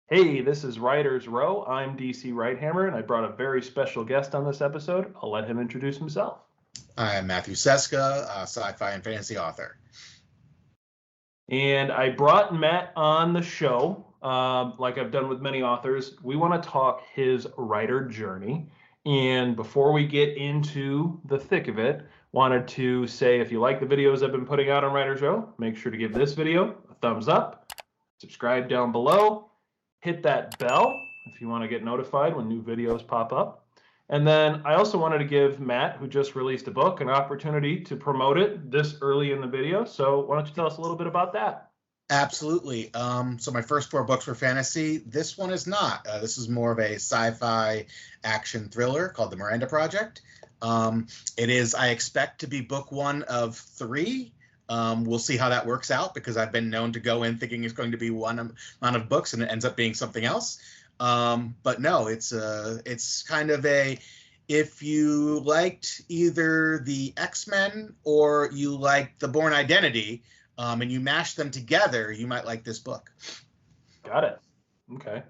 Hey, this is Writers Row. I'm DC Wright-Hammer, and I brought a very special guest on this episode. I'll let him introduce himself. I'm Matthew Cesca, a sci-fi and fantasy author. And I brought Matt on the show, like I've done with many authors. We want to talk his writer journey. And before we get into the thick of it, wanted to say if you like the videos I've been putting out on Writers Row, make sure to give this video a thumbs up, subscribe down below, hit that bell if you want to get notified when new videos pop up. And then I also wanted to give Matt, who just released a book, an opportunity to promote it this early in the video. So why don't you tell us a little bit about that? Absolutely. So my first four books were fantasy. This one is not. This is more of a sci-fi action thriller called The Miranda Project. It is, I expect, to be book one of three. We'll see how that works out because I've been known to go in thinking it's going to be one amount of books and it ends up being something else. But no, it's kind of a, if you liked either the X-Men or you liked the Bourne Identity, and you mash them together, you might like this book. Got it. Okay.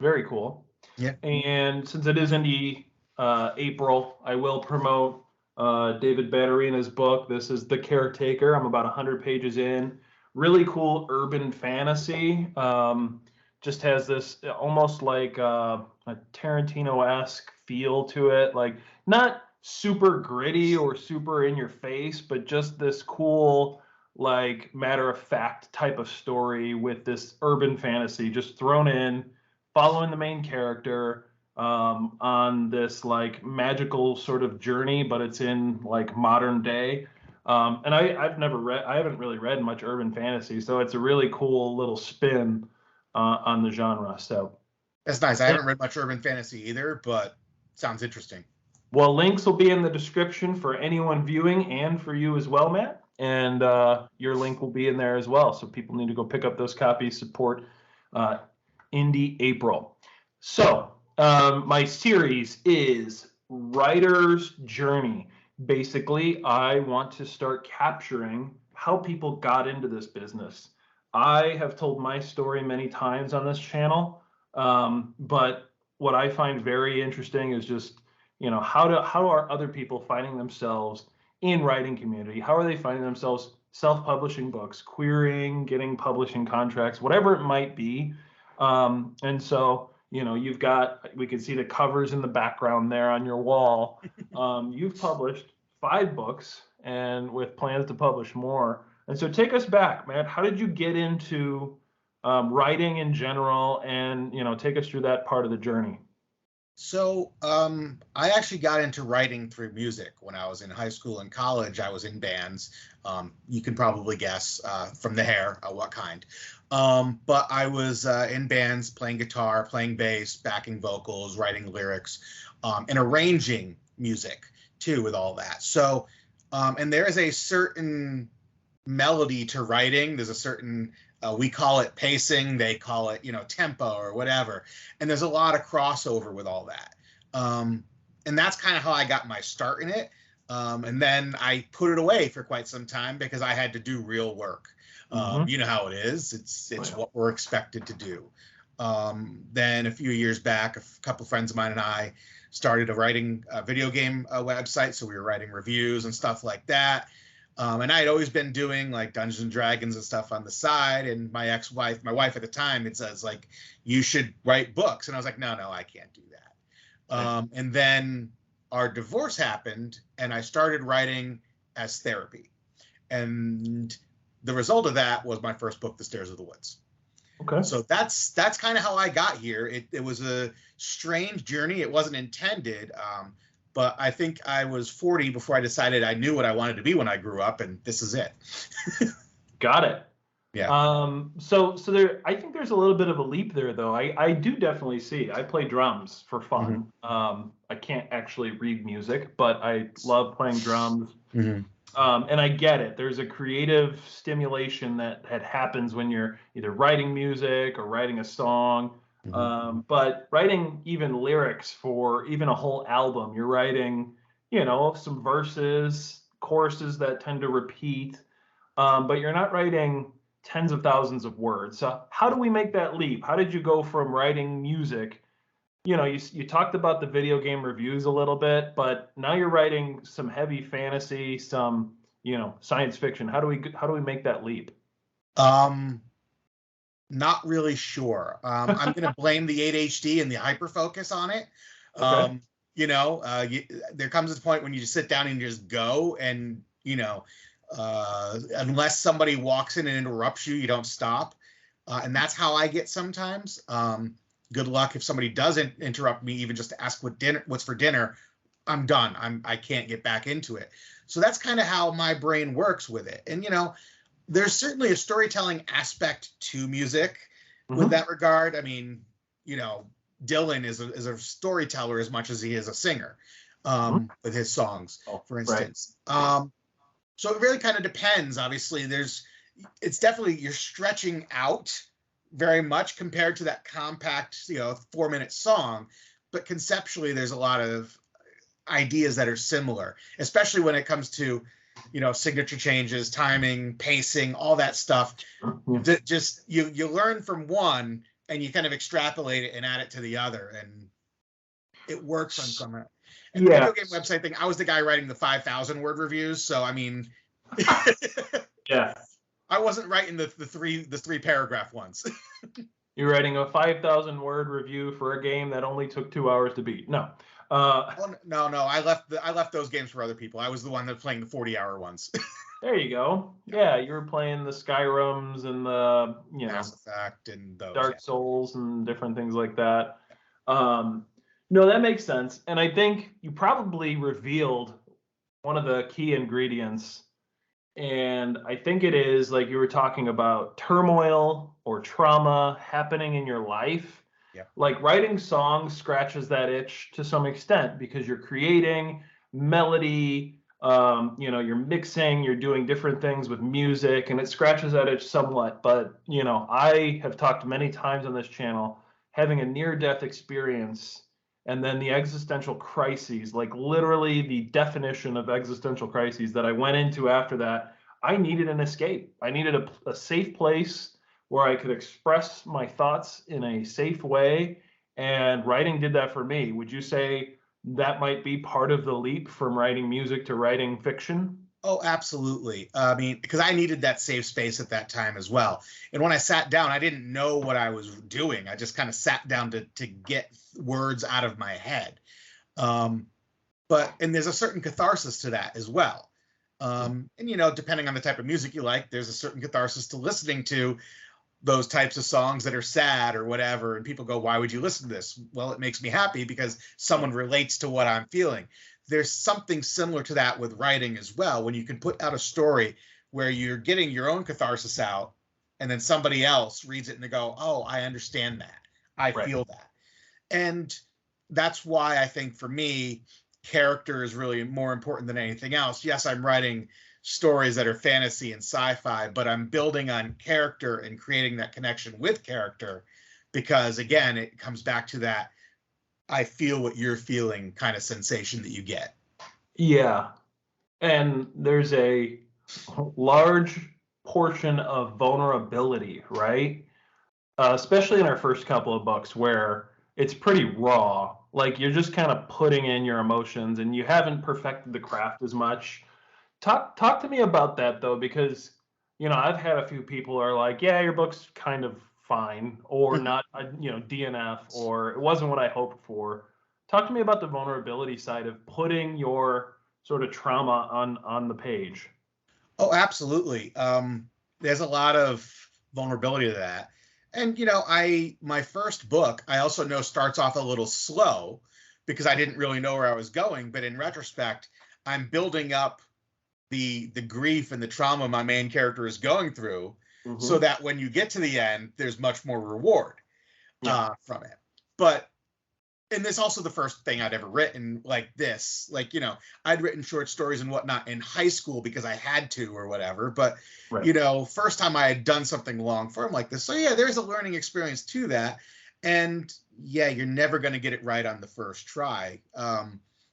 Very cool. Yeah. And since it is indie April, I will promote David Batterina's book. This is The Caretaker. I'm about 100 pages in. Really cool urban fantasy. Just has this almost like a Tarantino-esque feel to it. Like not super gritty or super in your face, but just this cool, like matter of fact type of story with this urban fantasy just thrown in, following the main character on this like magical sort of journey, but it's in like modern day. And I haven't really read much urban fantasy, so it's a really cool little spin on the genre. So That's nice. I haven't read much urban fantasy either, but sounds interesting. well, links will be in the description for anyone viewing and for you as well, Matt. And your link will be in there as well. So people need to go pick up those copies, support uh, Indie April. So my series is Writer's Journey. Basically, I want to start capturing how people got into this business. I have told my story many times on this channel, but what I find very interesting is just how are other people finding themselves in writing community? How are they finding themselves self-publishing books, querying, getting publishing contracts, whatever it might be. And so you've got, we can see the covers in the background there on your wall. You've published 5 books and with plans to publish more. And so take us back, Matt. How did you get into writing in general, and take us through that part of the journey? So I actually got into writing through music. When I was in high school and college, I was in bands. You can probably guess from the hair what kind. But I was in bands playing guitar, playing bass, backing vocals, writing lyrics, and arranging music too with all that. So, and there is a certain melody to writing. There's a certain we call it pacing, they call it tempo or whatever, and there's a lot of crossover with all that, and that's kind of how I got my start in it, and then I put it away for quite some time because I had to do real work. You know how it is. It's what we're expected to do. Then a few years back, a couple of friends of mine and I started a writing video game website, so we were writing reviews and stuff like that. And I had always been doing like Dungeons and Dragons and stuff on the side. And my wife at the time, it says like, you should write books. And I was like, no, I can't do that. And then our divorce happened and I started writing as therapy. And the result of that was my first book, The Stairs of the Woods. Okay. So that's kind of how I got here. It was a strange journey. It wasn't intended. But I think I was 40 before I decided I knew what I wanted to be when I grew up, and this is it. Got it. Yeah. So there, I think there's a little bit of a leap there, though. I do definitely see. I play drums for fun. I can't actually read music, but I love playing drums. And I get it. There's a creative stimulation that happens when you're either writing music or writing a song. But writing even lyrics for even a whole album, you're writing, some verses, choruses that tend to repeat, but you're not writing tens of thousands of words. So how do we make that leap? How did you go from writing music? You talked about the video game reviews a little bit, but now you're writing some heavy fantasy, some, science fiction. How do we make that leap? Not really sure. I'm going to blame the ADHD and the hyperfocus on it. Okay. There comes a point when you just sit down and you just go, and unless somebody walks in and interrupts you, you don't stop. And that's how I get sometimes. Good luck if somebody doesn't interrupt me, even just to ask what's for dinner. I'm done. I can't get back into it. So that's kind of how my brain works with it. And there's certainly a storytelling aspect to music with that regard. I mean, Dylan is a storyteller as much as he is a singer with his songs, for instance. Right. So it really kind of depends. Obviously, it's definitely, you're stretching out very much compared to that compact, 4-minute song. But conceptually, there's a lot of ideas that are similar, especially when it comes to signature changes, timing, pacing, all that stuff. That just you learn from one and you kind of extrapolate it and add it to the other, and it works on some. And the video game website thing, I was the guy writing the 5,000 word reviews, so I mean, yeah, I wasn't writing the three paragraph ones. You're writing a 5,000 word review for a game that only took 2 hours to beat. No. No. I left those games for other people. I was the one that was playing the 40-hour ones. There you go. Yeah, you were playing the Skyrims and the Mass Effect and those, Dark Souls and different things like that. No, that makes sense. And I think you probably revealed one of the key ingredients. And I think it is, like you were talking about, turmoil or trauma happening in your life. Yeah. Like writing songs scratches that itch to some extent because you're creating melody, you're mixing, you're doing different things with music, and it scratches that itch somewhat. But, I have talked many times on this channel, having a near-death experience and then the existential crises, like literally the definition of existential crises that I went into after that. I needed an escape. I needed a safe place where I could express my thoughts in a safe way. And writing did that for me. Would you say that might be part of the leap from writing music to writing fiction? Oh, absolutely. I mean, because I needed that safe space at that time as well. And when I sat down, I didn't know what I was doing. I just kind of sat down to get words out of my head. And there's a certain catharsis to that as well. And, depending on the type of music you like, there's a certain catharsis to listening to those types of songs that are sad or whatever. And people go, why would you listen to this? Well, it makes me happy because someone relates to what I'm feeling. There's something similar to that with writing as well, when you can put out a story where you're getting your own catharsis out and then somebody else reads it and they go, oh, I understand that. I feel that. And that's why I think for me, character is really more important than anything else. Yes, I'm writing stories that are fantasy and sci-fi, but I'm building on character and creating that connection with character because, again, it comes back to that I feel what you're feeling kind of sensation that you get. Yeah. And there's a large portion of vulnerability, right? Especially in our first couple of books where it's pretty raw. Like you're just kind of putting in your emotions and you haven't perfected the craft as much. Talk to me about that though, because I've had a few people are like, yeah, your book's kind of fine or not, DNF, or it wasn't what I hoped for. Talk to me about the vulnerability side of putting your sort of trauma on the page. Oh, absolutely. There's a lot of vulnerability to that. And, my first book, I also know starts off a little slow because I didn't really know where I was going. But in retrospect, I'm building up the grief and the trauma my main character is going through so that when you get to the end, there's much more reward from it. And this also the first thing I'd ever written like this. Like, I'd written short stories and whatnot in high school because I had to or whatever. But, first time I had done something long form like this. So, yeah, there's a learning experience to that. And, yeah, you're never going to get it right on the first try.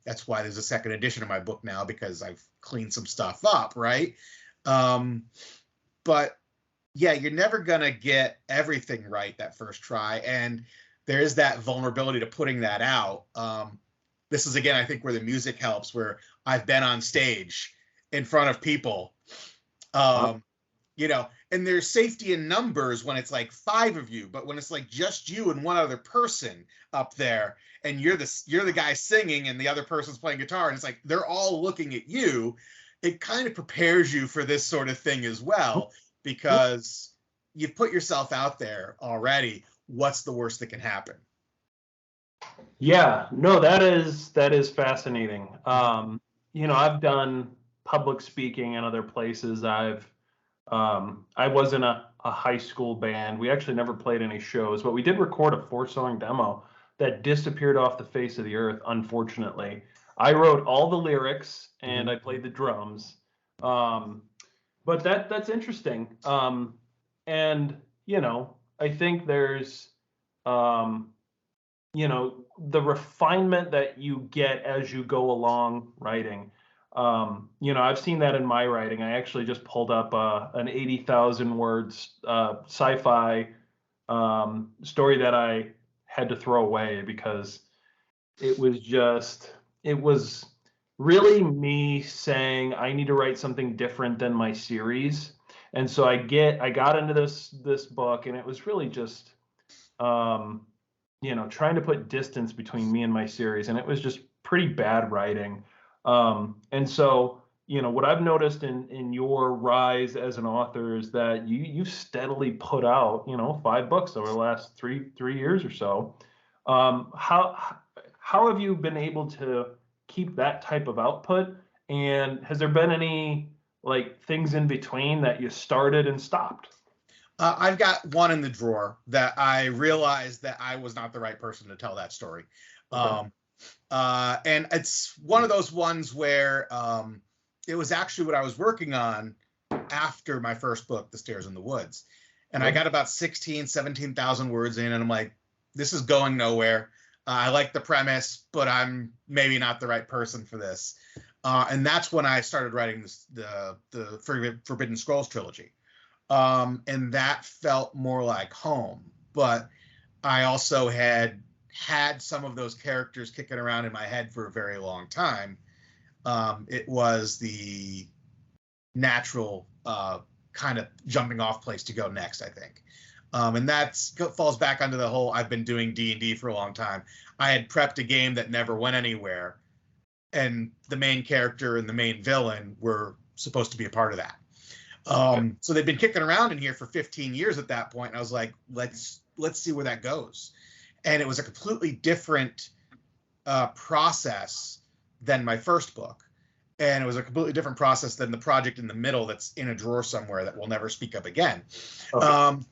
That's why there's a second edition of my book now because I've cleaned some stuff up, right? But yeah, you're never gonna get everything right that first try, and there is that vulnerability to putting that out. This is again, I think, where the music helps. Where I've been on stage in front of people, Wow. you know, and there's safety in numbers when it's like 5 of you, but when it's like just you and one other person up there, and you're the guy singing and the other person's playing guitar, and it's like they're all looking at you. It kind of prepares you for this sort of thing as well, because you've put yourself out there already. What's the worst that can happen? Yeah, no, that is fascinating. I've done public speaking in other places. I was in a high school band. We actually never played any shows, but we did record a 4-song demo that disappeared off the face of the earth, unfortunately. I wrote all the lyrics and I played the drums. Um, but that's interesting. And I think there's um, the refinement that you get as you go along writing. I've seen that in my writing. I actually just pulled up an 80,000 words sci-fi story that I had to throw away because it was really me saying I need to write something different than my series. And so I got into this book, and it was really just um, trying to put distance between me and my series, and it was just pretty bad writing. And so, what I've noticed in your rise as an author is that you steadily put out, 5 books over the last three years or so. How have you been able to keep that type of output? And has there been any like things in between that you started and stopped? I've got one in the drawer that I realized that I was not the right person to tell that story. Okay. And it's one of those ones where it was actually what I was working on after my first book, The Stairs in the Woods. And I got about 17,000 words in, and I'm like, this is going nowhere. I like the premise, but I'm maybe not the right person for this. And that's when I started writing the Forbidden Scrolls trilogy. And that felt more like home. But I also had some of those characters kicking around in my head for a very long time. It was the natural kind of jumping off place to go next, I think. And that falls back under the whole I've been doing D&D for a long time. I had prepped a game that never went anywhere, and the main character and the main villain were supposed to be a part of that. So they've been kicking around in here for 15 years at that point, and I was like, let's see where that goes. And it was a completely different process than my first book. And it was a completely different process than the project in the middle that's in a drawer somewhere that will never speak up again. Okay.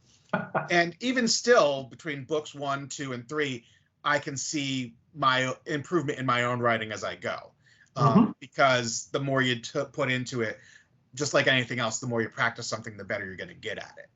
And even still, between books 1, 2, and 3, I can see my improvement in my own writing as I go. Because the more you put into it, just like anything else, the more you practice something, the better you're going to get at it.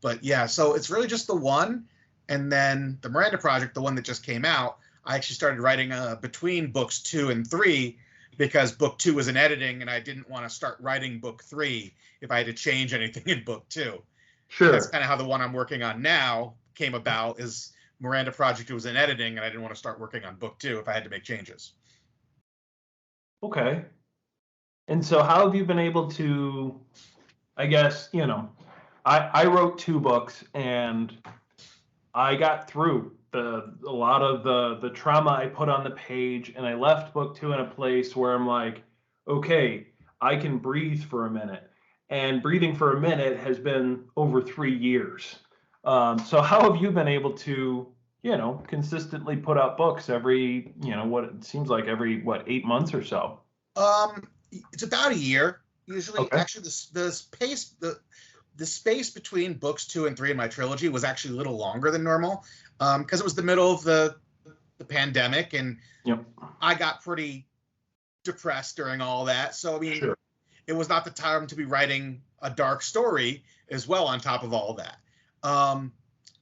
But yeah, so it's really just the one. And then the Miranda Project, the one that just came out, I actually started writing between books 2 and 3 because book 2 was in editing, and I didn't want to start writing book 3 if I had to change anything in book 2. Sure. That's kind of how the one I'm working on now came about. Is Miranda Project was in editing, and I didn't want to start working on book 2 if I had to make changes. Okay. And so how have you been able to, I guess, I wrote 2 books, and I got through a lot of the trauma I put on the page, and I left book 2 in a place where I'm like, okay, I can breathe for a minute. And breathing for a minute has been over 3 years. So how have you been able to, consistently put out books every, what it seems like every, 8 months or so? It's about a year usually. Okay. Actually, the space between books 2 and 3 in my trilogy was actually a little longer than normal, because it was the middle of the pandemic, and Yep. I got pretty depressed during all that. So I mean, Sure. it was not the time to be writing a dark story as well on top of all that.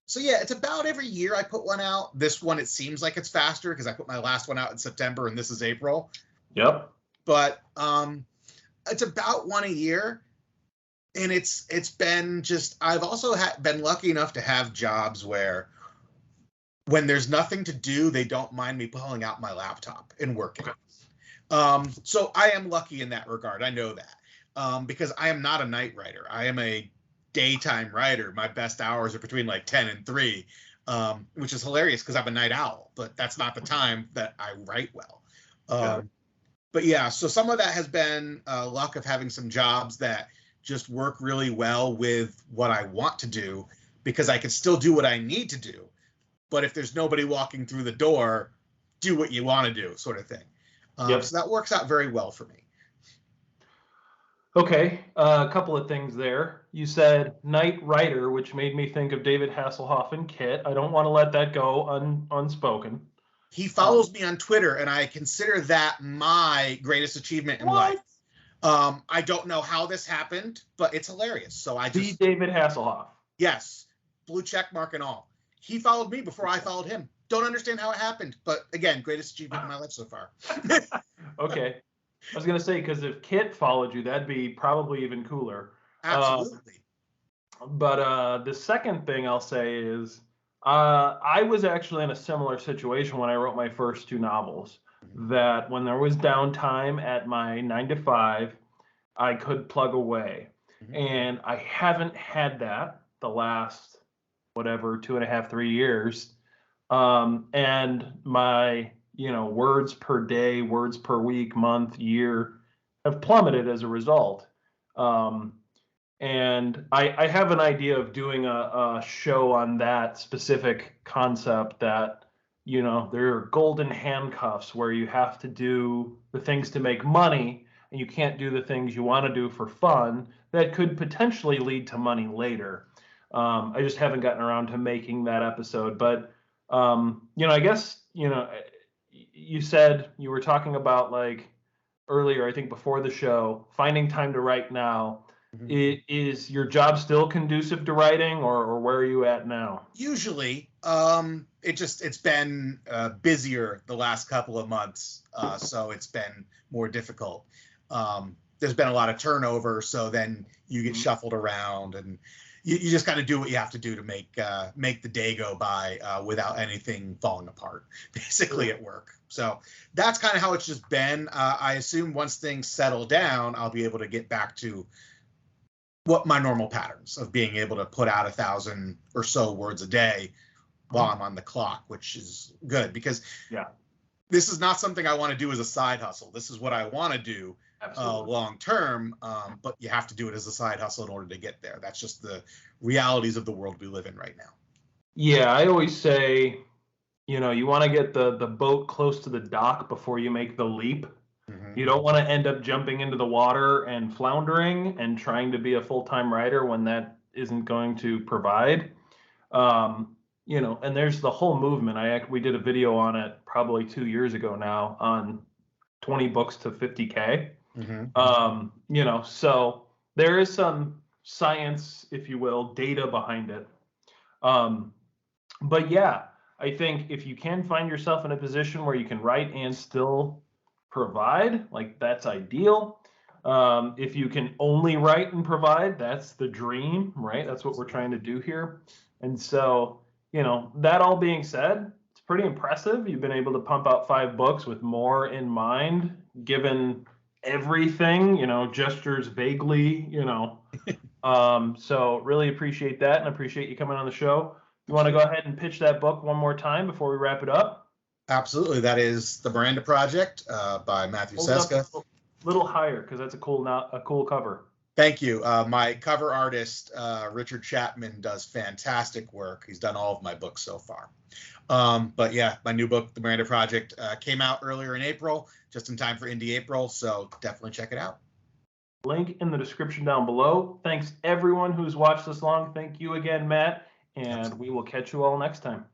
So yeah, it's about every year I put one out. This one, it seems like it's faster because I put my last one out in September, and this is April. Yep. But it's about one a year. And it's been just, I've also been lucky enough to have jobs where when there's nothing to do, they don't mind me pulling out my laptop and working. Okay. So I am lucky in that regard. I know that because I am not a night writer. I am a daytime writer. My best hours are between like 10 and 3, which is hilarious because I'm a night owl, but that's not the time that I write well. But yeah, so some of that has been luck of having some jobs that just work really well with what I want to do, because I can still do what I need to do. But if there's nobody walking through the door, do what you want to do, sort of thing. So that works out very well for me. Okay, a couple of things there. You said night writer, which made me think of David Hasselhoff and Kit. I don't want to let that go unspoken. He follows me on Twitter, and I consider that my greatest achievement in life. I don't know how this happened, but it's hilarious. So I just... David Hasselhoff. Yes, blue check mark and all. He followed me before I followed him. Don't understand how it happened, but again, greatest achievement in my life so far. Okay. I was going to say, because if Kit followed you, that'd be probably even cooler. Absolutely. But the second thing I'll say is I was actually in a similar situation when I wrote my first 2 novels, that when there was downtime at my 9 to 5, I could plug away. And I haven't had that the last, whatever, 2.5, 3 years. And my, words per day, words per week, month, year have plummeted as a result. And I have an idea of doing a show on that specific concept, that, there are golden handcuffs where you have to do the things to make money and you can't do the things you want to do for fun that could potentially lead to money later. I just haven't gotten around to making that episode. But, I guess, you said you were talking about, like, earlier, I think before the show, finding time to write now. Is your job still conducive to writing, or where are you at now? Usually, it's been busier the last couple of months, so it's been more difficult. There's been a lot of turnover, so then you get shuffled around, and you just got to do what you have to do to make the day go by without anything falling apart, basically, at work. So that's kind of how it's just been. I assume once things settle down, I'll be able to get back to what my normal patterns of being able to put out 1,000 or so words a day while I'm on the clock, which is good, because this is not something I want to do as a side hustle. This is what I want to do long term, but you have to do it as a side hustle in order to get there. That's just the realities of the world we live in right now. Yeah, I always say, you want to get the boat close to the dock before you make the leap. You don't want to end up jumping into the water and floundering and trying to be a full-time writer when that isn't going to provide. And there's the whole movement. We did a video on it probably 2 years ago now, on 20 books to 50K. So there is some science, if you will, data behind it. But yeah, I think if you can find yourself in a position where you can write and still provide, like, that's ideal. If you can only write and provide, that's the dream, right? That's what we're trying to do here. And so, that all being said, it's pretty impressive. You've been able to pump out 5 books with more in mind, given everything, gestures vaguely, so really appreciate that, and appreciate you coming on the show. You want to go ahead and pitch that book one more time before we wrap it up? Absolutely. That is The Miranda Project by Matt Cesca. A little higher, because that's a cool cover. Thank you. My cover artist, Richard Chapman, does fantastic work. He's done all of my books so far. But yeah, my new book, The Miranda Project, came out earlier in April, just in time for Indie April. So definitely check it out. Link in the description down below. Thanks everyone who's watched this long. Thank you again, Matt. And we will catch you all next time.